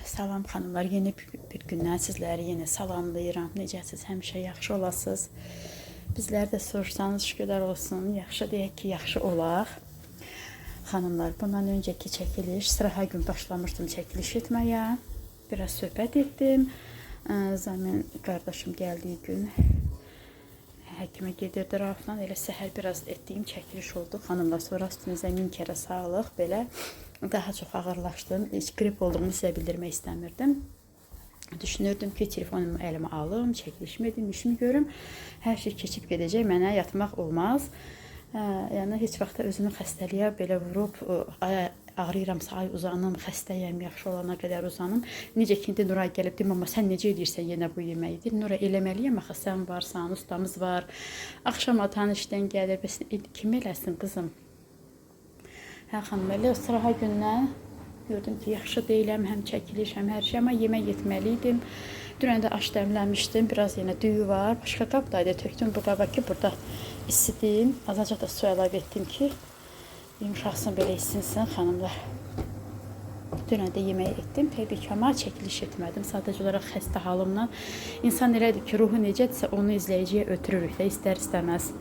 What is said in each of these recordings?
Salam xanımlar, yeni bir gündən sizləri yenə salamlayıram. Necəsiz? Həmişə yaxşı olasınız. Bizlər də soruşsanız şükürlər olsun. Yaxşı deyək ki, yaxşı olaq. Xanımlar, bundan öncəki çəkiliş, sıraha gün başlamışdım çəkiliş etməyə. Biraz söhbət etdim. Zamin qardaşım gəldiyi gün həkimə gedirdi Rafdan. Elə səhər biraz etdiyim çəkiliş oldu. Xanımlar, sonra üstünüzə 1000 kərə sağlıq. Belə daha çox ağırlaşdım. Heç grip olduğumu sizə bildirmək istəmirdim. Düşünürdüm ki, telefonumu əlimə alım, çəkilişimi edim, işimi görüm. Hər şey keçib gedəcək, mənə yatmaq olmaz. Yəni, heç vaxt özümü xəstəliyə belə vurub, ağrıyıramsa, ay uzanım, xəstəyəm, yaxşı olana qədər uzanım. Necə ki, indi Nuray gəlib deyim, amma sən necə edirsən yenə bu yeməyi? Deyir, Nuray, eləməliyəm, axı sən varsan, ustamız var. Axşam atan işdən gəlir, bəs kim eləsin qızım? Hə, xanım, elə sıraha gündən gördüm ki, yaxşı deyiləm, həm çəkiliş, həm hər şey, amma yemək yetməliydim. Dünən də aş dəmləmişdim, biraz yenə düyü var. Başqa qabdaydı, tökdüm bu qaba ki, burada isidim. Azacaq da su əlavə etdim ki, yumuşaqsın, belə isinsin, xanımlar. Dünən də yemək etdim, təbii ki, amma çəkiliş etmədim. Sadəcə olaraq xəstə halımdan. İnsan elədir ki, ruhu necədirsə, onu izləyiciyə ötürürük də, istər istəməz.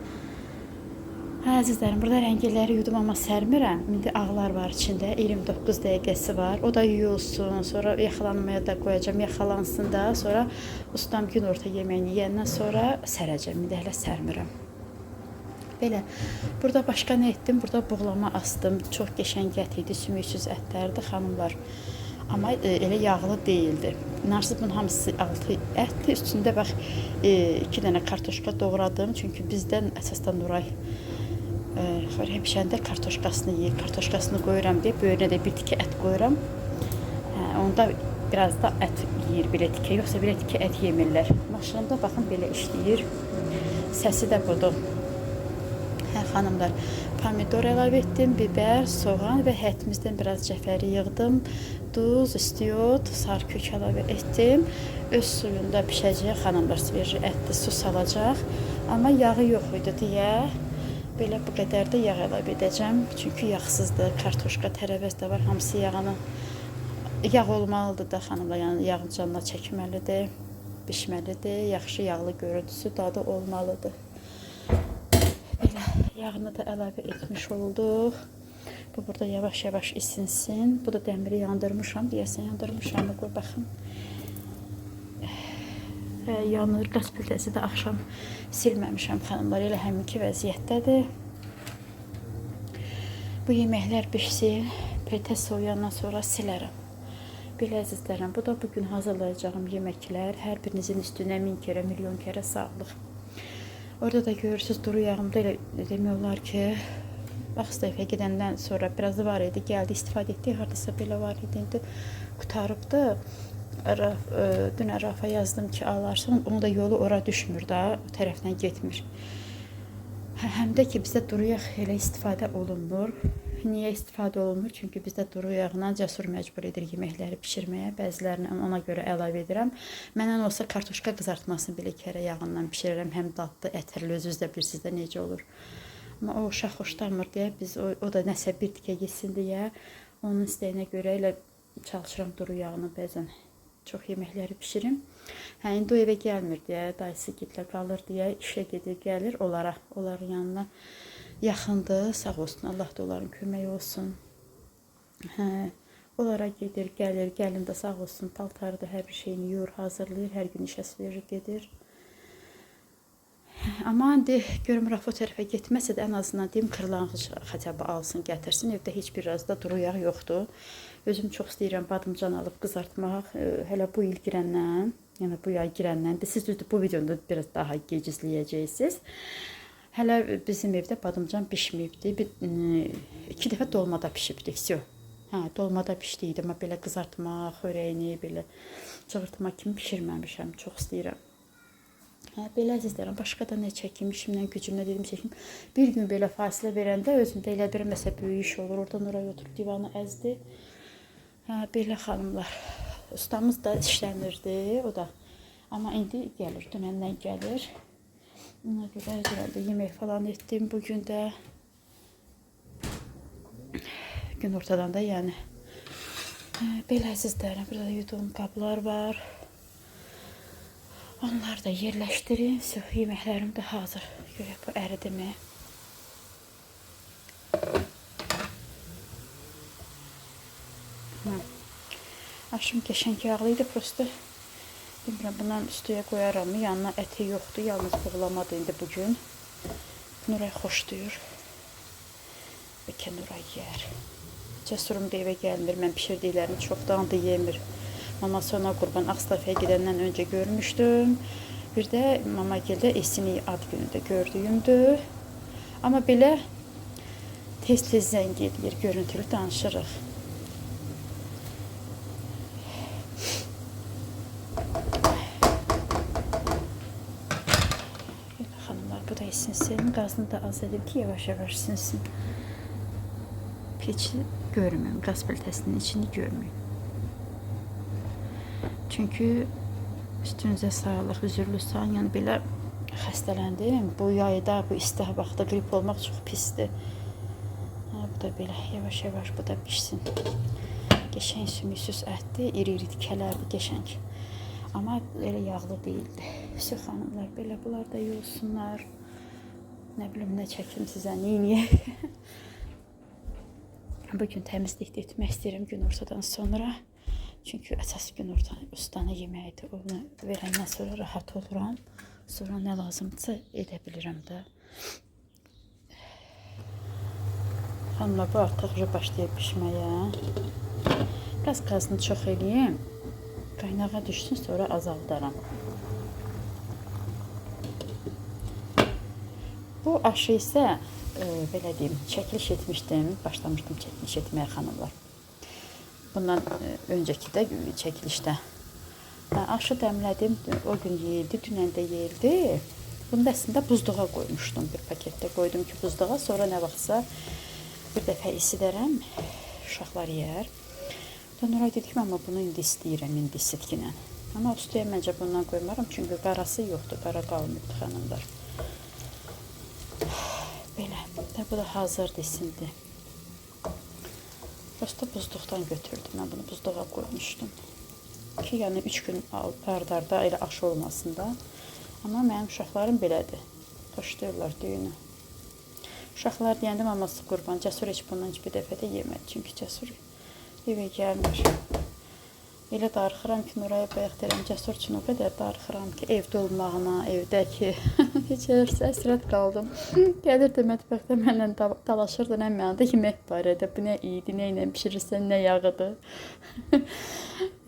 Hə, əzizlərim, burada rəngilləri yudum, amma sərmirəm. İndi ağlar var içində, 29 dəqiqəsi var. O da yuyulsun, sonra yaxalanmaya da qoyacam, yaxalansın da. Sonra ustam gün orta yeməyini yeyəndən sonra sərəcəm. İndi hələ sərmirəm. Belə, burada başqa nə etdim? Burada buğlama astım. Çox qəşəng ət idi, sümüksüz ətlərdi, xanımlar. Amma elə yağlı değildi. İnarsız bunun hamısı altı ətli. Üstündə bax, 2 dənə kartoşka doğradım. Çünki bizdən əsasdan Nuray xörək bişəndə kartoşkasını yeyir. Kartoşkasını qoyuram deyə böyrünə də bir tikə ət qoyuram. Onda biraz da ət yeyir belə tikə. Yoxsa belə tikə ət yemirlər. Maşında baxın belə işləyir. Səsi də budur. Hə, xanımlar, pomidor əlavə etdim, biber, soğan və hətimizdən biraz cəfəri yığdım. Duz, istiyot, sarı kök əlavə etdim. Öz suyunda pişəcək, xanımlar, sveji ətli su salacaq. Amma yağı yox idi deyə belə bu qədər də yağ əlavə edəcəm. Çünki yağsızdır, kartoşka, tərəvəz də var, hamısı yağını. Yağ olmalıdır da, xanımlar, yəni yağın canına çəkməlidir, bişməlidir. Yaxşı yağlı görüntüsü, dadı olmalıdır. Belə yağını da əlavə etmiş olduq. Bu burada yavaş-yavaş isinsin. Bu da dəmiri yandırmışam, deyəsən yandırmışam. Qoy baxın. Yanır, qaz piltəsi də axşam silməmişəm, xanımlar, elə həminki vəziyyətdədir. Bu yeməklər pişsin, piltə soğuyandan sonra silərəm. Belə əzizlərim, bu da bugün hazırlayacağım yeməklər. Hər birinizin üstünə 1000 kərə, milyon kərə sağlıq. Orada da görürsünüz, duru yağımda elə demək olar ki, vaxt dəfə gedəndən sonra biraz da var idi, gəldi, istifadə etdik, hardasa belə var idi, indi qutarıbdı. Dünən Rafa yazdım ki, alarsan, onun da yolu ora düşmür da, o tərəfdən getmir. Həm də ki, bizdə duru yağ elə istifadə olunmur. Niyə istifadə olunmur? Çünki bizdə duru yağla cəsur məcbur edir yeməkləri pişirməyə. Bəzilərini ona görə əlavə edirəm. Məndən olsa kartoşka qızartmasını belə kərə yağından pişirirəm. Həm dadlı, ətirli, özünüz də bilirsiniz də necə olur. Amma o uşaq xoşlanmır deyə, biz o da nəsə bir tikə yesin deyə, onun istəyinə görə elə çalışıram duru yağını bəzən. Çox yeməkləri pişirim. Hə, indi o evə gəlmir deyə, dayısı gitlə qalır deyə, işə gedir, gəlir onların yanına yaxındır, sağ olsun, Allah da onların köməyi olsun. Hə, onlara gedir, gəlir, gəlin də sağ olsun, paltarıdır, hər bir şeyini yuyur, hazırlayır, hər gün işə verir, gedir. Amma indi görüm Rafa o tərəfə getməsə də ən azından deyim, kırlangıc xətəbi alsın, gətirsin. Evdə heç bir az da duru yağ yoxdur. Özüm çox istəyirəm badımcan alıb qızartmaq. Hələ bu il girəndən, yəni bu yay girəndən, siz düzdür, bu videoda biraz daha gec izləyəcəksiniz. Hələ bizim evdə badımcan pişməyibdi. 2 dəfə dolmada pişibdi, всё. Hə, dolmada pişdiydi, amma belə qızartmaq, xörəyini, belə çığırtma kimi pişirməmişəm, çox istəyirəm. Hə, belə əzizlərim, başqa da nə çəkim, işimdən, gücümdən dedim çəkim. Bir gün belə fasilə verəndə özümdə elə bir məsələ böyük iş olur. Orada Nuray oturub divanı əzdi. Hə, belə xanımlar, ustamız da işləmirdi, o da. Amma indi gəlir, dünəndən gəlir. Ona görə əzizlərdə yemək falan etdim bugün də. Gün ortadan da yəni Belə əzizlərim, burada yuduğum qablar var. Onları da yerləşdirin. Yeməklərim də hazır. Görək bu əridimi. Aşım qəşəng yağlı idi, prosta. Bilmirəm, bundan üstüyə qoyaram mı? Yanına əti yoxdur, yalnız buğlamadı indi bugün. Nuray xoşlayır. Bəlkə Nuray yeyər. Cəsurum da evə gəlmir, mən pişirdiklərimi çoxdan da yemir. Maması ona qurban Ağstafaya gedəndən öncə görmüşdüm. Bir də mama gəldə Esini ad günündə gördüyümdür. Amma belə tez-tez zəng edir, görüntülü danışırıq. Xanımlar, bu da isinsin. Qazını da az edim ki, yavaş-yavaş sinsin. Peçi görmüyorum, qaz plitəsinin içini görmüyorum. Çünki üstünüzə sağlıq, üzürlü sağ, yəni belə xəstələndim. Bu yayda, bu istih vaxtda qrip olmaq çox pisdir. Bu da belə yavaş-yavaş bu da pişsin. Qəşəng sümüksüz ətdir, iri-iri tikələrdir, qəşəng. Amma elə yağlı deyildi. Hüsü xanımlar, belə bunlar da yolsunlar. Nə bilim, nə çəkim sizə, neyiniyək. Bugün təmizlik etmək istəyirəm gün ortadan sonra. Çünki əsas gün ustanı yeməkdir. Onu verəndən sonra rahat oluram. Sonra nə lazımdırsa edə bilirəm də. Xanımlar, bu artıq başlayıb pişməyə. Biraz qazını çox eləyim. Qaynağa düşsün, sonra azaldaram. Bu aşı isə, belə deyim, çəkiliş etmişdim. Başlamışdım çəkiliş etməyə xanımlar. Bundan öncəki də çəkilişdə. Aşı dəmlədim, o gün yeyildi, dünən də yeyildi. Bunu da əslində buzluğa qoymuşdum. Bir paketdə qoydum ki, buzluğa. Sonra nə vaxtsa bir dəfə isidərəm, uşaqlar yeyər. Nuray dedi ki, amma bunu indi istəyirəm, indi sitkinə. Amma ustaya məncə bundan qoymaram, çünki qarası yoxdur, qara qalmıydı xanımlar. Belə, bu da hazır desindir. Prosta buzluqdan götürdüm. Mən bunu buzluğa qoymuşdum. Ki, yəni 3 gün ardarda elə aşı olmasın da. Amma mənim uşaqlarım belədir. Xoşlayırlar düyünü. Uşaqlar deyəndə maması qurban. Cəsur heç bundan bir dəfə də yemədi. Çünki Cəsur evə gəlmir. Elə darıxıram ki, Nuraya bayaq deyirəm, Cəsur üçün o qədər darıxıram ki, evdə olmağına, evdəki. Heç əsrət qaldım. Gəlirdi mətbəxdə mənlə dalaşırdı, nə mənada yemək barədə. Bu nə iyiydi, nə ilə pişirirsən, nə yağıdır.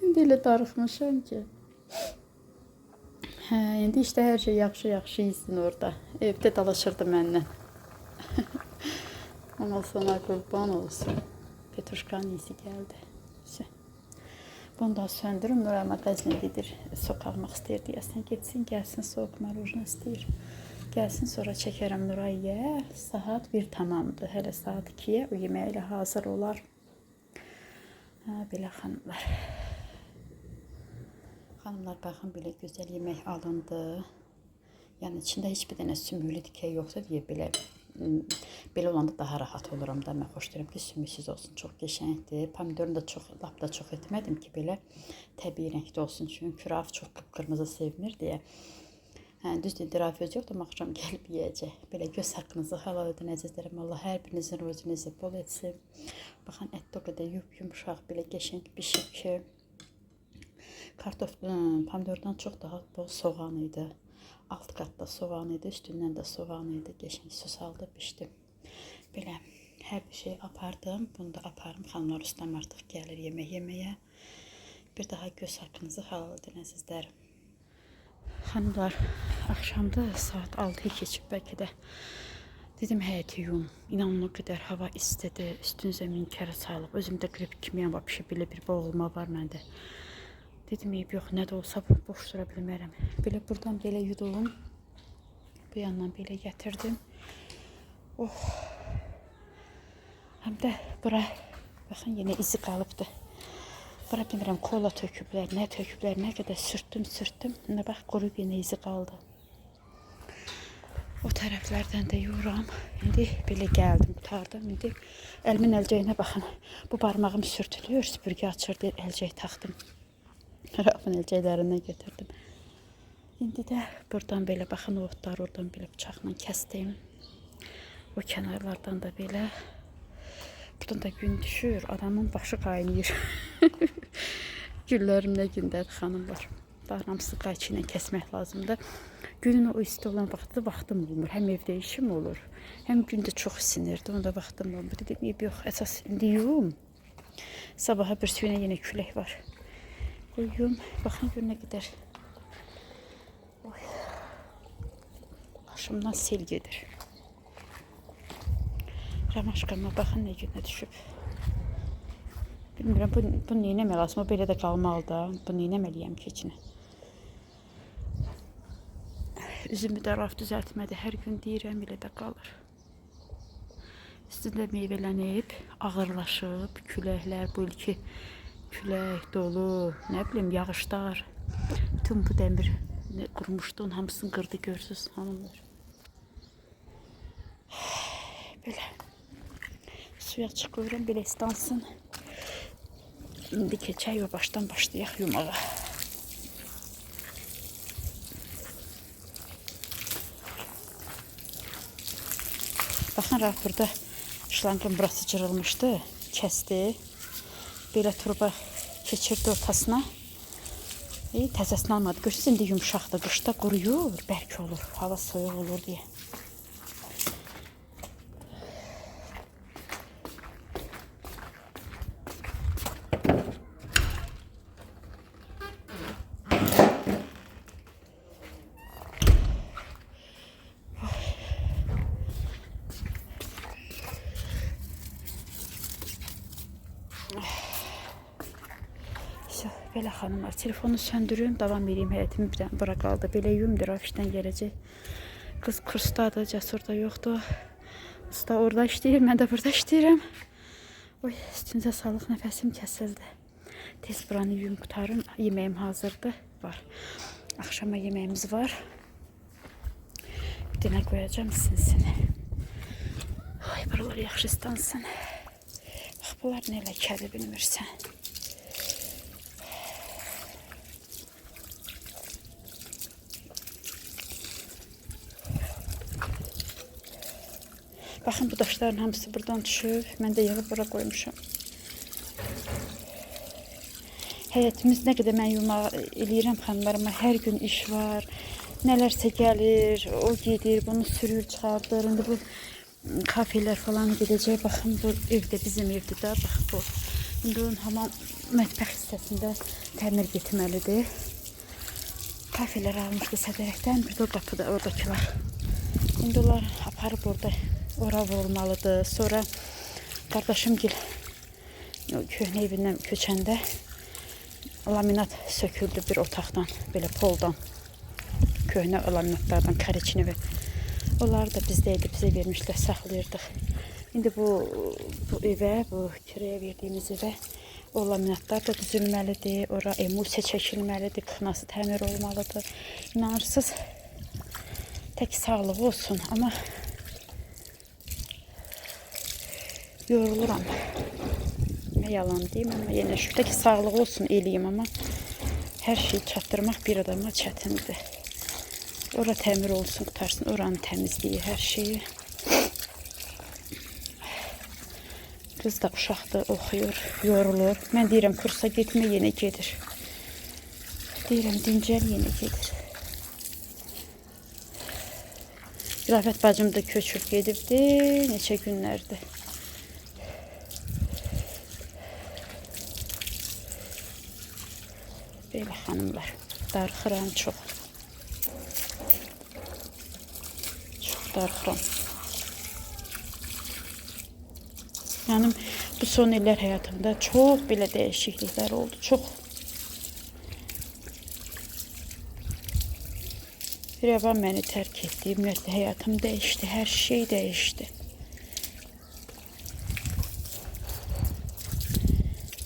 İndi elə darıxmışam ki. İndi işte hər şey yaxşı-yaxşı yesin orada. Evdə dalaşırdı mənlə. Ama sana qurban olsun. Petruşkanın iyisi gəldi. Bunu da söndürüm. Nuray mağazinə gedir. Soğuk almaq istəyir deyəsən. Getsin, gəlsin, soğuk marujna istəyir. Gəlsin, sonra çəkərəm Nuray yer. Saat 1 tamamdır. Hələ saat 2-yə o yemək ilə hazır olar. Belə xanımlar. Xanımlar, baxın, belə gözəl yemək alındı. Yəni, içində heç bir dənə sümüklü dikey yoxdur deyə belə olanda daha rahat oluram da. Mən xoşlayıram ki, sümüksüz olsun, çox qəşəngdir. Pomidorunu da lap da çox etmədim ki, belə təbii rəngdə olsun. Çünki Rauf çox qıpqırmızı sevmir deyə. Düzdür, Rauf öz yoxdur, axşam gəlib yeyəcək. Belə göz haqqınızı halal edin, əzizlərim. Allah hər birinizin ruzinizi bol etsin. Baxın, ət də o qədər yumşaq, belə qəşəng bişib ki, pomidordan çox daha bol soğan idi. Alt qatda soğan idi, üstündən də soğan idi. Qəşəng su saldı, pişdi. Belə hər bir şey apardım. Bunu da aparım. Xanımlar, ustam artıq gəlir yemək yeməyə. Bir daha göz haqqınızı halal edin, əzizlərim. Xanımlar, axşamda saat 6-yı keçib bəlkə də. Dedim, həyəti yum. İnanın o qədər hava istidir. Üstünüzə min kərə salıb. Özümdə qrip kimi var, belə bir boğulma var məndə. Dedim, yox, nə də olsa boş dura bilmərəm. Belə buradan belə yudum. Bu yandan belə gətirdim. Oh. Həm də bura, baxın, yenə izi qalıbdır. Bura bilmirəm, kola töküblər, nə qədər sürtdüm. Nə bax, qurub yenə izi qaldı. O tərəflərdən də yuram. İndi belə gəldim, qurtardım. İndi əlimin əlcəyinə baxın. Bu barmağım sürtülüyor, süpürgə açır deyir, əlcək taxdım. Rafın əlcəklərindən götürdüm. İndi də buradan belə baxın, o otları oradan belə bıçaqla kəsdim. O kənarlardan da belə. Buradan da gün düşür, adamın başı qaynayır. Güllərim nə gündədir xanımlar. Hamısı qayçı ilə kəsmək lazımdır. Günün o isti olan vaxtım olmur. Həm evdə işim olur, həm gündə çox isinirdi. Onda vaxtım olmur. Dedim, yox, əsas indi yuyum. Sabaha bir suyuna yenə külək var. Yuyum. Baxın gör nə qədər. Başımdan sel gedir. Ramaşqama baxın nə günə düşüb. Bilmirəm, bu neynəmək lazım? O belə də qalmalı da. Bu neynəməliyəm ki, içinə. Üzümü də raf düzəltmədi. Hər gün deyirəm, elə də qalır. Üstündə meyvələnib, ağırlaşıb, küləklər, bu ilki külək, dolu, nə bilim, yağışlar. Bütün bu dəmir qurmuşdu, onun hamısını qırdı, görürsünüz, hanımlar. Belə. Suya çıxıyorum, belə istansın. İndi keçək və başdan başlayaq yumağa. Baxın, Raf burada şlanqın burası cırılmışdı, kəsdi. Belə turba keçirdi ortasına. Təzəsini almadı. Görürsünüz, indi yumuşaqdır. Qışda quruyur, bərk olur, hava soyuq olur deyə. Belə xanımlar, telefonu söndürüm, davam edeyim, həyətimi birdən bura qaldı. Belə yumdur, afişdən gələcək. Qız kursdadır, Cəsur da yoxdur. Usta orada işləyir, mən də burada işləyirəm. Oy, üstünüzə sağlıq, nəfəsim kəsildi. Tez buranı yum qutarım, yeməyim hazırdır, var. Axşama yeməyimiz var. Bir dənə qoyacam, sinsin. Oy, buralar yaxşı istansın. Bax, bunlar nə ləkədir, bilmirsən. Baxın, bu daşların hamısı buradan düşüb. Mən də yığıb bura qoymuşam. Həyətimiz nə qədər mən yumaq eləyirəm xanımlarıma. Hər gün iş var. Nələrsə gəlir, o gedir, bunu sürür, çıxardır. İndi bu kafelər falan gedəcək. Baxın, bu evdə, bizim evdə də. Bax, bu. İndi onun hamam mətbəx hissəsində təmir getməlidir. Kafelər almışdı sədərəkdən. Bir də o qapıda, oradakılar. İndi onlar aparıb orada. Ora vurulmalıdır. Sonra qardaşım gil köhnə evindən köçəndə laminat söküldü bir otaqdan, belə poldan. Köhnə laminatlardan, kareçini və onları da bizdəydi, bizə vermişlər, saxlayırdıq. İndi bu evə, bu kirəyə verdiyimiz evə o laminatlar da düzülməlidir. Ora emulsiya çəkilməlidir, qıxnası təmir olmalıdır. İnanırsınız, tək sağlığı olsun, amma yoruluram. Yalan deyim, amma yenə şükür ki, sağlığı olsun eləyim, amma hər şeyi çatdırmaq bir adama çətindir. Ora təmir olsun, qutarsın, oranı təmizliyi, hər şeyi. Qız da uşaqdır, oxuyur, yorulur. Mən deyirəm, kursa getmə, yenə gedir. Deyirəm, dincəl, yenə gedir. Rafət bacım da köçüb gedibdi, neçə günlərdir. Belə xanımlar, darıxıram çox. Çox darıxıram. Yəni, bu son illər həyatımda çox belə dəyişikliklər oldu, çox. Rəvan məni tərk etdi, ümumiyyətlə həyatım dəyişdi, hər şey dəyişdi.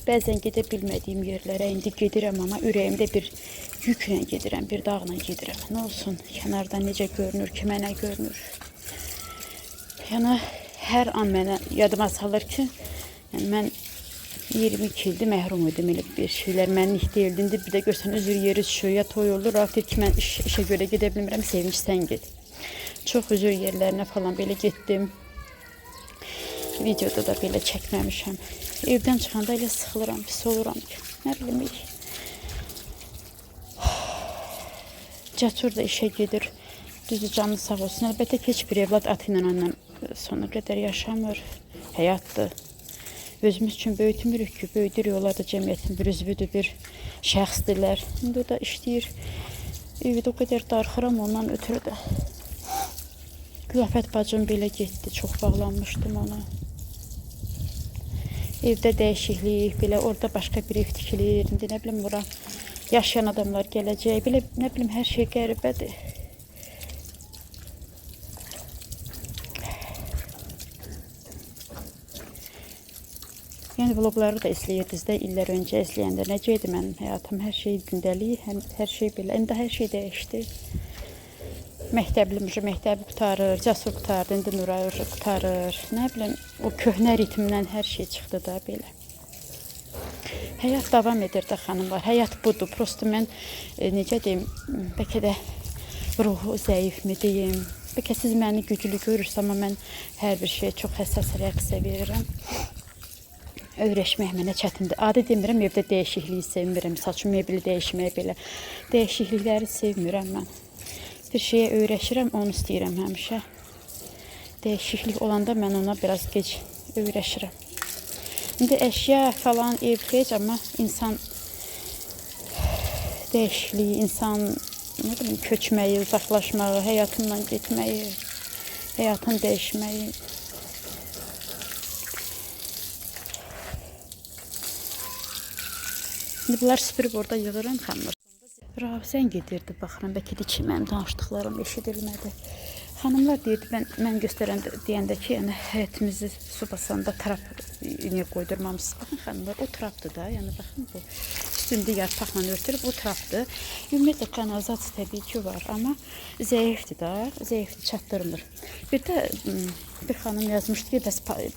Bəzən gedə bilmədiyim yerlərə indi gedirəm, amma ürəyimdə bir yüklə gedirəm, bir dağla gedirəm. Nə olsun, kənardan necə görünür, kimə nə görünür. Yəni hər an mənə yadıma salır ki, yəni mən 22 ildir məhrum idim elə bir şeylər. Mənlik deyildi. İndi bir də görsən üzür yeri şöyə toy olur. Artıq ki mən işə görə gedə bilmirəm. Sevinç sən get. Çox üzür yerlərinə falan belə getdim. Videoda da belə çəkməmişəm. Evdən çıxanda elə sıxılıram, pis oluram ki. Nə bilim. Cəsur da işə gedir. Düzdür, canı sağ olsun. Əlbəttə ki, heç bir evlad atı ilə onunla sona qədər yaşamır. Həyatdır. Özümüz üçün böyütmürük ki, böyüdürük. Onlar da cəmiyyətin bir üzvüdür, bir şəxsdirlər. İndi o da işləyir. Evdə o qədər darxıram ondan ötürü də. Qüafət bacım belə getdi. Çox bağlanmışdım ona. Evdə dəyişiklik, belə orada başqa bir ev tikilir. İndi nə bilim, ora yaşayan adamlar gələcək. Belə nə bilim, hər şey qəribədir. Yəni vlogları da izləyirdiniz də, illər öncə izləyəndə necə idi mənim həyatım, hər şey gündəlik, hər şey belə. İndi hər şey dəyişdi. Məktəbi qutarır, Cəsur qutardı, indi Nuray qutarır. Nə bilim, o köhnə ritmdən hər şey çıxdı da belə. Həyat davam edir də xanımlar. Həyat budur. Prosto mən necə deyim, bəlkə də ruhu zəif mi deyim. Bəlkə siz məni güclü görürsünüz, amma mən hər bir şeyə çox həssas reaksiya verirəm. Öyrəşmək mənə çətindir. Adi demirəm, evdə dəyişikliyi sevmirəm. Misal üçün mebeli dəyişməyə belə. Dəyişiklikləri sevmirəm mən. Bir şeyə öyrəşirəm, onu istəyirəm həmişə. Dəyişiklik olanda mən ona biraz gec öyrəşirəm. İndi əşya falan ev heç, amma insan dəyişikliyi, insan nə bilim, köçməyi, uzaqlaşmağı, həyatından getməyi, həyatın dəyişməyi. İndi bunlar süpürüb orada yığıram xanımlar. Ravzən gedirdi, baxıram, bəlkə də ki, mənim danışdıqlarım eşidilmədi. Xanımlar deyirdi, mən göstərəndə deyəndə ki, yəni həyətimizi su basanda trap niyə qoydurmamışsınız? Baxın xanımlar, o trapdır da, yəni baxın bu. Üstündə yarpaqla örtülüb, o trapdır. Ümumiyyətlə kanalizasiya təbii ki var, amma zəifdir da, zəifdir, çatdırmır. Bir də bir xanım yazmışdı ki,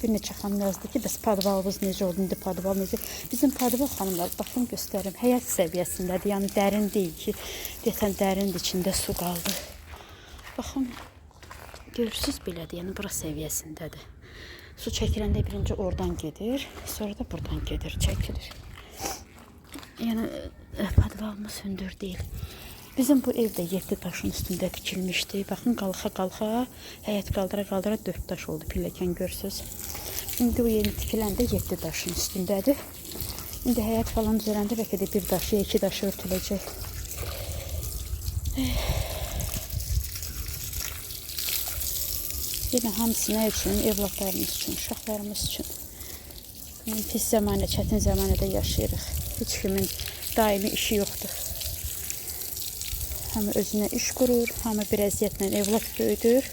bir neçə xanım yazdı ki, bəs padvalımız necə oldu, indi padval necə? Bizim padval xanımlar, baxın göstərim, həyat səviyyəsindədir, yəni dərin deyil ki, deyəsən dərindir, içində su qaldı. Baxın, görürsünüz belədir, yəni bura səviyyəsindədir. Su çəkiləndə birinci oradan gedir, sonra da buradan gedir, çəkilir. Yəni padvalımız hündür deyil. Bizim bu evdə 7 daşın üstündə tikilmişdi. Baxın, qalxa-qalxa, həyət qaldıra-qaldıra 4 daş oldu, pilləkən görürsünüz. İndi o yeni tikiləndə 7 daşın üstündədir. İndi həyət falan düzələndə bəlkə də 1 daşı, 2 daşı örtüləcək. Yenə hamısı nə üçün? Evlatlarımız üçün, uşaqlarımız üçün. Pis zamanə, çətin zamanədə yaşayırıq. Heç kimin daimi işi yoxdur. Hamı özünə iş qurur, hamı bir əziyyətlə evlat böyüdür.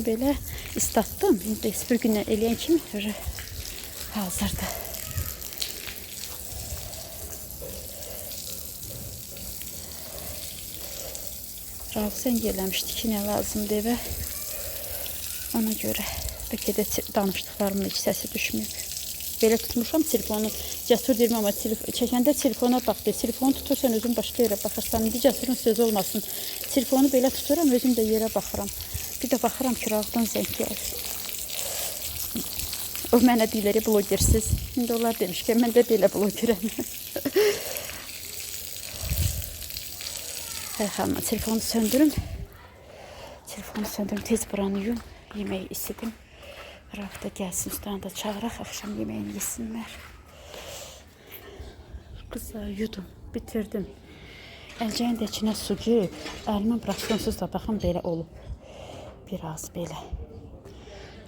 Belə istatdım. İndi bir gündən eləyən kimi hazırdır. Ravzən eləmişdi ki, nə lazımdır evə. Ona görə bəlkə də danışdıqlarımın heç səsi düşmüyor. Belə tutmuşam telefonu. Cəsur deyirəm, amma çəkəndə telefona bax deyir. Telefonu tutursan özün başqa yerə baxırsan. İndi Cəsurun sözü olmasın. Telefonu belə tuturam, özüm də yerə baxıram. Bir də baxıram ki, Ravdan zəng gəlir. O mənə deyirlər, blogersiz. İndi onlar demiş ki, mən də belə blogerəm. Hə, xanım, telefonu söndürüm. Telefonu söndürüm, tez buranı yum. Yeməyi isidim. Rafda gəlsin, üstüne da çağıraq, axşam yeməyini yesinlər. Qızlar, yudum, bitirdim. Əlcəyin də içinə su girib, əlimə braksonsuz da baxın belə olub. Biraz belə.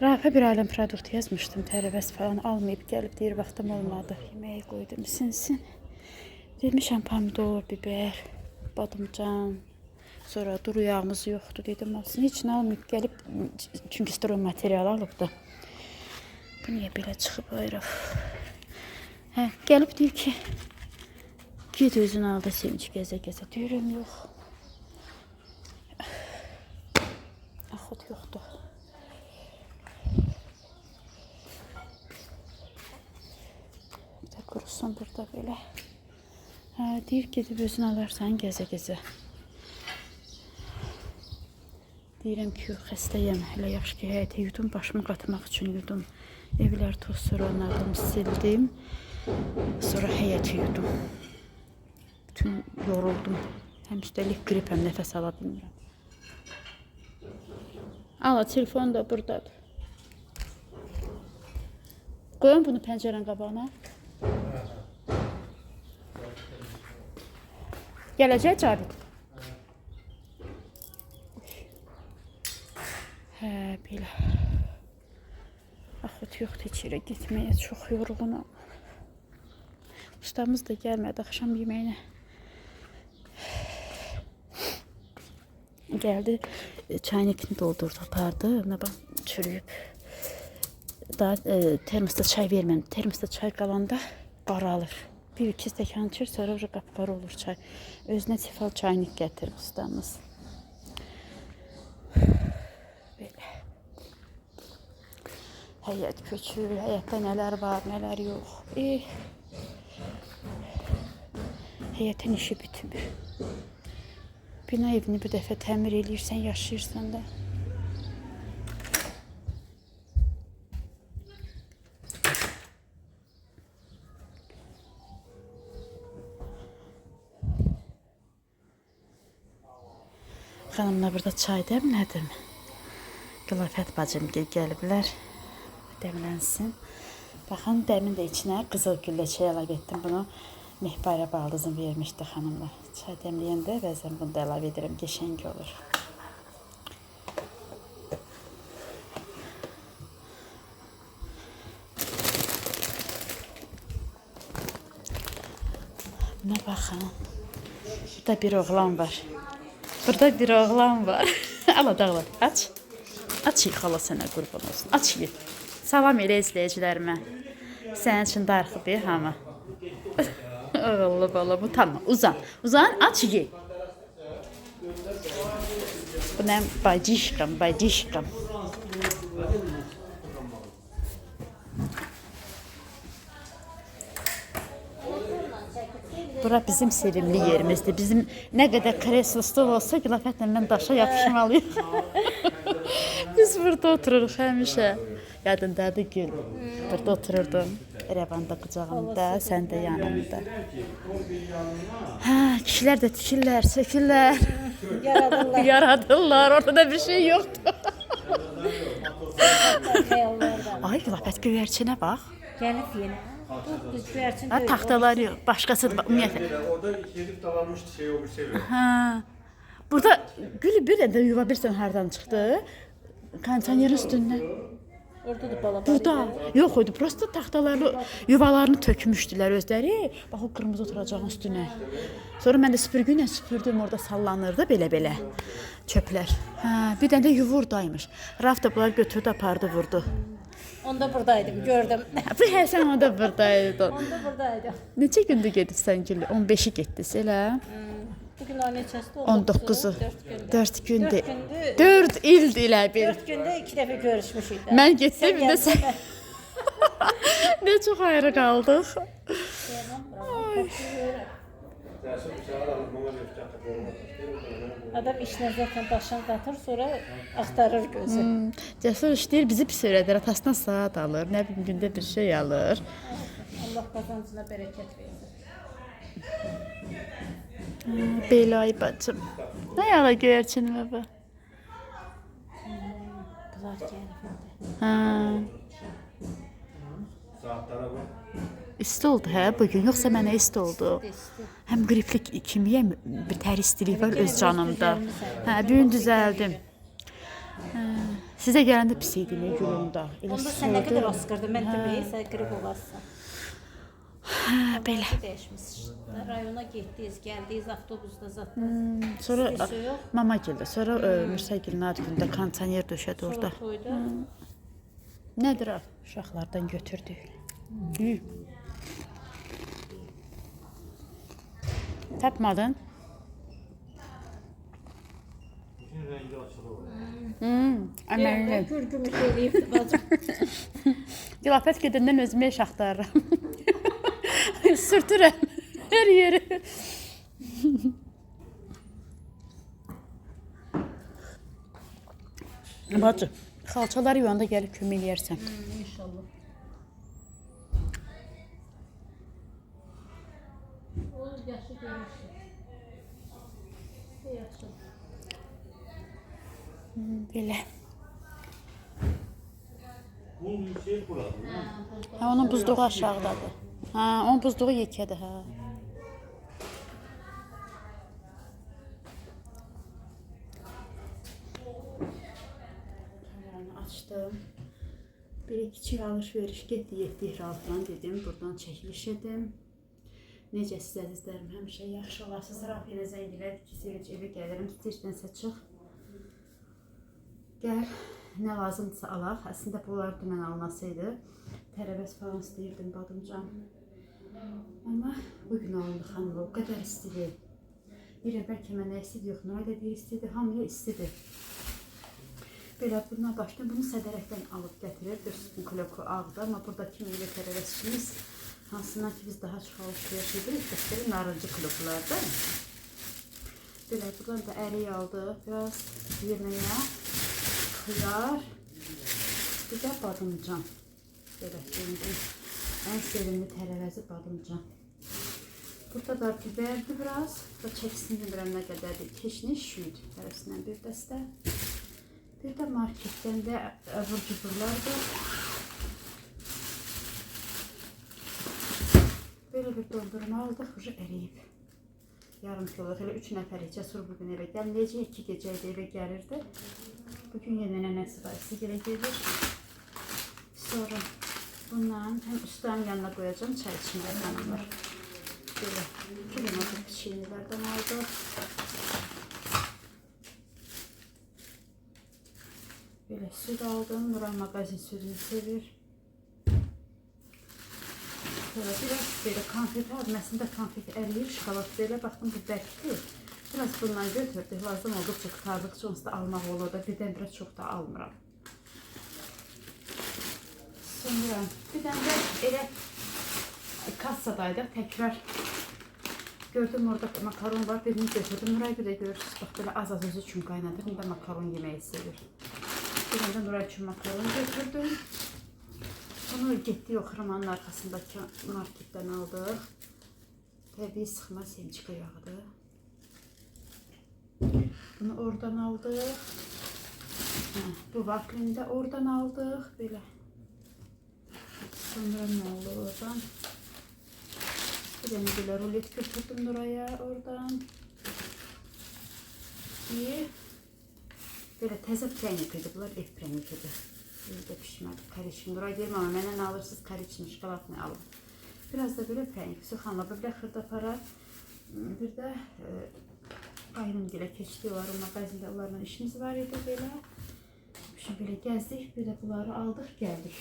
Rafə bir aləm produkt yazmışdım, tərəvəz falan almayıb gəlib, deyir, vaxtım olmadı. Yeməyi qoydum, sinsin. Demişəm, pomidor, biber, badımcan. Sonra duru yağımız yoxdur, dedim olsun. Heç nə almayıb gəlib, çünki stroy material alıbdı. Bu niyə belə çıxıb ayrı? Hə, gəlib deyir ki, git özün alda sevinç gəzə-gəzə. Deyirəm, yox. Axot yoxdur. Bir də qurusun burada belə. Hə, deyir gedib özün alarsan gəzə-gəzə. Deyirəm ki, yox, xəstəyəm. Hələ yaxşı ki, həyətə yudum, başımı qatmaq üçün yudum. Evlər toz soranladım, sildim. Sonra həyətə yudum. Bütün yoruldum. Həm üstəlik grip, həm nəfəs ala bilmirəm. Ala, telefon da buradadır. Qoyun bunu pəncərənin qabağına. Gələcək Cavid. Hə, belə. Axıt yoxdur içeri getməyə, çox yorğunam. Ustamız da gəlmədi axşam yeməyinə. Gəldi, çaynikini doldurdu, apardı. Ona bax, çürüyüb. Daha termosda çay verməm. Termosda çay qalanda qaralır. Bir-iki stəkan içir, sonra qapqara olur çay. Özünə tefal çaynik gətirir ustamız. Belə. Həyət köçür, həyətdə nələr var, nələr yox. Həyətin işi bitmir. Bina evini bir dəfə təmir eləyirsən, yaşayırsan da. Xanımla burada çay dəmlədim. Qılafət bacım gəliblər. Dəmlənsin. Baxın, dəmin də içinə qızıl güllə çay əlavə etdim. Bunu Mehbarə baldızım vermişdi xanımlar. Çay dəmləyəndə bəzən bunu da əlavə edirəm. Qəşəng olur. Buna baxın. Burada bir oğlan var. Burada bir oğlan var. Ala dağla. Aç. Aç xala sənə qurban olsun. Aç ye. Salam elə izləyicilərimə. Sənin üçün darıxıb hamı. Oğullu bala, utanma. Uzan. Uzan, aç ye. Bu nə? Bacişkam, bacişkam. Bura bizim sevimli yerimizdir. Bizim nə qədər kreslo stol olsa, qilafətlə mən daşa yapışmalıyım. Biz burada otururuq həmişə. Yadındadır Gül. Burada otururdum. Rəvanda qucağımda, sən də yanımda. Hə, kişilər də tikirlər, sökürlər. Yaradırlar. Yaradırlar, ortada bir şey yoxdur. Ay, qilafət göyərçinə bax. Gəlib yenə. Ha, taxtalar yox, başqası da ümumiyyətlə. Orada gedib dalanmışdı şey o bir şey. Hə. Burada Gülü bir də yuva birsən hardan çıxdı? Kondisionerin üstündən. Orada da bala. Burada yox idi, prosta taxtalarını, yuvalarını tökmüşdülər özləri. Bax o qırmızı oturacağın üstünə. Sonra mən də süpürgü ilə süpürdüm, orada sallanırdı belə-belə çöplər. Hə, bir dənə də yuvurdaymış. Raf da bunlar götürdü, apardı, vurdu. Onda buradaydım, gördüm. Bu sən onda burdaydın. Onda buradaydım. Neçə gündür gedibsən Gül? 15-i getdiniz elə? Bugün ay neçəsidir? 19-u. 4 gündür. 4 gündür. 4 ildir elə bir. 4 gündə 2 dəfə görüşmüşük də. Mən getdim, bir də sən. Ne çox ayrı qaldıq. Adam işinə zaten başını qatır, sonra axtarır gözü. Cəsur işləyir, bizi pis öyrədir. Atasından saat alır, nə bilim gündə bir şey alır. Allah qazancına bərəkət versin. Belə ay bacım. Nə yala göyərçin baba? Bunlar gəlib. Hə. Saatlara bak. İsti oldu hə bugün, yoxsa mənə isti oldu. Həm qriplik kimiyyə bir tər istilik var öz canımda. Hə, bugün düzəldim. Sizə gələndə pis idi gülümdə. Onda sən nə qədər asqırdı, mən deməyi, sən qrip olarsan. Belə. Dəyişmişsin. Rayona getdiniz, gəldiniz avtobusda zaten. Sonra Bir şey yox. mama gəldi. Sonra Mürsəgilin ad günündə kondisioner döşədi orada. Toyda. Nədir o? Uşaqlardan götürdük. Hı. Tapmadın? Bütün rengi açılı olur. Əməlli. Gürgümüş eləyibdi bacım. Qilafət gedəndən özümə iş axtarıram. Sürtürəm hər yeri. Bacı, xalçalar yuyanda gəlib kömək eləyərsən. İnşallah. Olur, yaxşı görürsün. Yaxşı. Belə. Bunun yüksek buradı. Ha, onun buzluğu aşağıdadır. Ha, onun buzluğu yekədir, ha. Kameranı açdım. Bir kiçik alış-veriş getdi, 7 altdan dedim. Buradan çəkiliş edim. Necəsiz əzizlərim, həmişə yaxşı olasınız. Rafiyə zəng elədi ki, Sevinç evə gəlirəm, istəyirsənsə çıx. Gəl, nə lazımdırsa alaq. Əslində bunlar dünən alınasıydı. Tərəvəz falan istəyirdim badımcan. Amma bugün alındı xanım, o qədər istidir. Bir bəlkə mənə istidir, yox, Nuray da deyir istidir, hamıya istidir. Belə bundan başlayın, bunu sədərəkdən alıb gətirir. Görsün kloku ağdır, amma buradakı meyvə tərəvəzçimiz hansından ki biz daha çox alışveriş edirik, göstərir narıncı kloklarda. Belə buradan da ərik aldıq, biraz yeməyə, xiyar, bir də badımcan. Belə deyim, ən sevimli tərəvəzi badımcan. Burada da biberdi biraz, da çəkisini bilmirəm nə qədərdir, keşniş şüyd tərəsindən bir dəstə. Bir də marketdən də əvur-cuburlardır. Böyle bir dondurma aldıq, ucu əriyib. Yarım kiloluk, elə 3 nəfərik. Cəsur bugün evə gəlməyəcək, 2 gecə idi evə gəlirdi. Bugün yenə nənəsi var, sigara gedir. Sonra bundan həm ustanın yanına qoyacağım, çay içində xanımlar. Böyle 2 limonlu piçinilərdən aldıq. Böyle süt aldım, Nuray magazin sütünü sevir. Biraz böyle konfeti aldım. Aslında konfeti əriyir, şokolad belə. Baxdım bu bərkdir. Biraz bundan götürdük. Lazım olduqca qutardıqca onsuz da almaq olur da. Birdən-birə çox da almıram. Sonra bir dənə də elə kassadaydı. Təkrar gördüm orada makaron var. Birini götürdüm. Nuray bir də görürsünüz. Bax belə az-az özü üçün qaynadır. Bir də makaron yeməyi sevir. Bir dənə də Nuray üçün makaron götürdüm. Bunu getdik Oxramanın arkasındakı marketdən aldıq. Təbii sıxma sençika yağıdır. Bunu oradan aldıq. Bu vaklini də oradan aldıq. Belə. Sonra nə oldu oradan? Bir dənə belə rulet götürdüm Nuraya oradan. Belə təzə prenikidir. Bunlar ev prenikidir. Burada pişmədi. Kariçin. Nuray deyirəm, amma məndən alırsınız kariçin, şokoladını alın. Biraz da böyle peynir. Süxanla bir xırda para. Bir də aynım gilə keçdik onları mağazində. Onlarla işimiz var idi belə. Şimdi belə gəzdik. Bir də bunları aldıq, gəldik.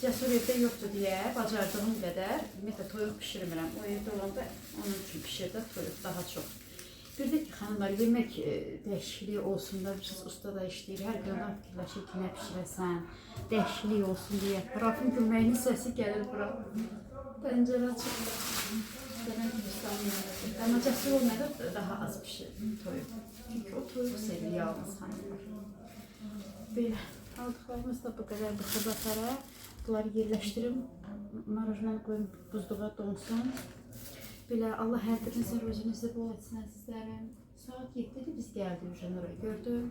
Cəsur evdə yoxdur deyə bacardığım qədər. Ümumiyyətlə toyuq pişirmirəm. O evdə olanda onun üçün pişirdə toyuq daha çox. Bir de ki hanımlar yemek değişikliği olsun da biz usta da işleyir. Her gün ondan fikirləşir ki, nə pişirəsən, değişikliği olsun diye. Rafın gülməyinin səsi gəlir bura. Pəncərə açıq. Ama Cəsur olmadı daha az pişirir toyuq. Çünkü o toyuq sevir yalnız hanımlar. Belə aldıqlarımız da bu qədər bu xırdatlara. Bunları yerləşdirim. Marajdan koyun buzluğa donsun. Belə Allah hər birinizin ruzinizi bol etsin əzizlərim. Saat 7'de biz gəldik Nuraya gördüm.